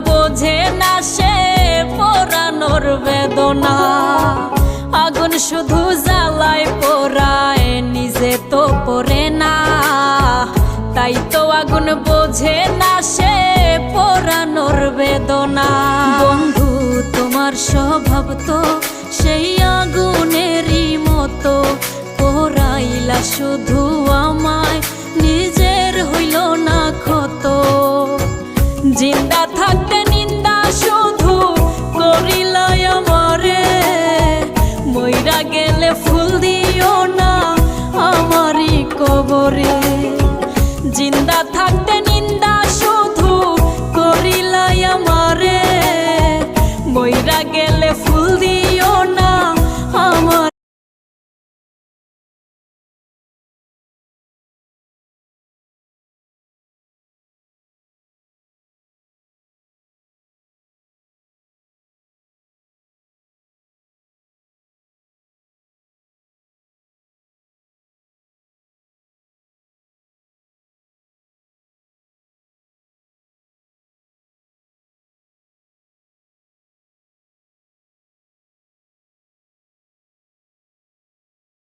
বোঝে না সে পোড়ানোর বেদনা। আগুন শুধু জ্বালায় পোড়ায়, নিজে তো পড়ে না। তাই তো আগুন বোঝে না সে পোড়ানোর বেদনা। বন্ধু তোমার স্বভাব তো সেই আগুনেরই মতো, পোড়াইলা শুধু আমায়, নিজের হইল না ক্ষত। জিন্দা থাকতে নিন্দা শুধু করিলাই আমারে, মইরা গেলে ফুল দিও না আমারই কবরে। জিন্দা থাকতে নিন্দা শুধু করিলাই আমারে, মইরা গেলে ফুল দিও